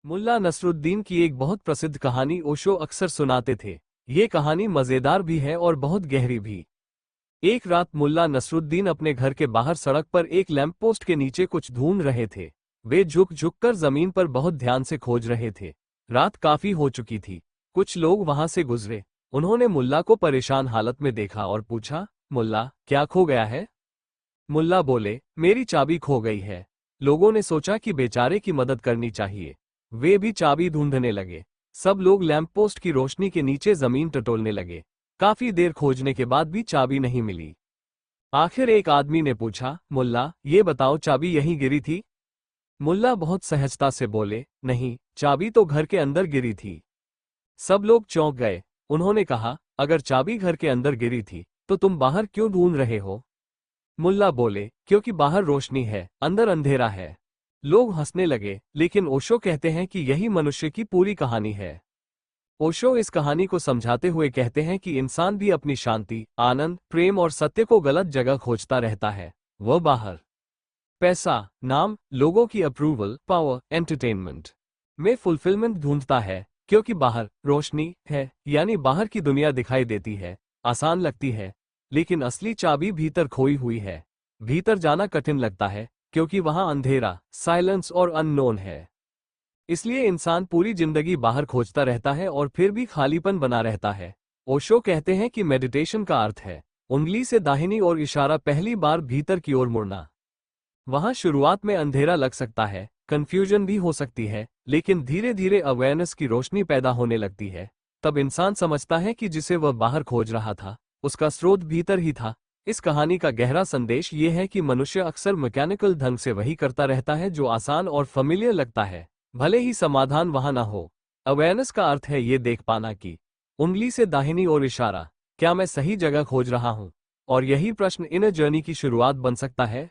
मुल्ला नसरुद्दीन की एक बहुत प्रसिद्ध कहानी ओशो अक्सर सुनाते थे। ये कहानी मजेदार भी है और बहुत गहरी भी। एक रात मुल्ला नसरुद्दीन अपने घर के बाहर सड़क पर एक लैंप पोस्ट के नीचे कुछ ढूंढ रहे थे। वे झुक झुक कर जमीन पर बहुत ध्यान से खोज रहे थे। रात काफी हो चुकी थी। कुछ लोग वहां से गुजरे। उन्होंने मुल्ला को परेशान हालत में देखा और पूछा, मुल्ला, क्या खो गया है? मुल्ला बोले, मेरी चाबी खो गई है। लोगों ने सोचा कि बेचारे की मदद करनी चाहिए। वे भी चाबी ढूंढने लगे। सब लोग लैंप पोस्ट की रोशनी के नीचे जमीन टटोलने लगे। काफी देर खोजने के बाद भी चाबी नहीं मिली। आखिर एक आदमी ने पूछा, मुल्ला, ये बताओ, चाबी यहीं गिरी थी? मुल्ला बहुत सहजता से बोले, नहीं, चाबी तो घर के अंदर गिरी थी। सब लोग चौंक गए। उन्होंने कहा, अगर चाबी घर के अंदर गिरी थी तो तुम बाहर क्यों ढूंढ रहे हो? मुल्ला बोले, क्योंकि बाहर रोशनी है, अंदर अंधेरा है। लोग हंसने लगे, लेकिन ओशो कहते हैं कि यही मनुष्य की पूरी कहानी है। ओशो इस कहानी को समझाते हुए कहते हैं कि इंसान भी अपनी शांति, आनंद, प्रेम और सत्य को गलत जगह खोजता रहता है। वह बाहर पैसा, नाम, लोगों की अप्रूवल, पावर, एंटरटेनमेंट में फुलफिलमेंट ढूंढता है, क्योंकि बाहर रोशनी है, यानी बाहर की दुनिया दिखाई देती है, आसान लगती है, लेकिन असली चाबी भीतर खोई हुई है। भीतर जाना कठिन लगता है, क्योंकि वहां अंधेरा, साइलेंस और अननोन है। इसलिए इंसान पूरी जिंदगी बाहर खोजता रहता है और फिर भी खालीपन बना रहता है। ओशो कहते हैं कि मेडिटेशन का अर्थ है उंगली से दाहिनी ओर इशारा, पहली बार भीतर की ओर मुड़ना। वहां शुरुआत में अंधेरा लग सकता है, कंफ्यूजन भी हो सकती है, लेकिन धीरे धीरे अवेयरनेस की रोशनी पैदा होने लगती है। तब इंसान समझता है कि जिसे वह बाहर खोज रहा था, उसका स्रोत भीतर ही था। इस कहानी का गहरा संदेश ये है कि मनुष्य अक्सर मैकेनिकल ढंग से वही करता रहता है जो आसान और familiar लगता है, भले ही समाधान वहां ना हो। अवेयरनेस का अर्थ है ये देख पाना कि उंगली से दाहिनी ओर इशारा, क्या मैं सही जगह खोज रहा हूं? और यही प्रश्न इनर जर्नी की शुरुआत बन सकता है।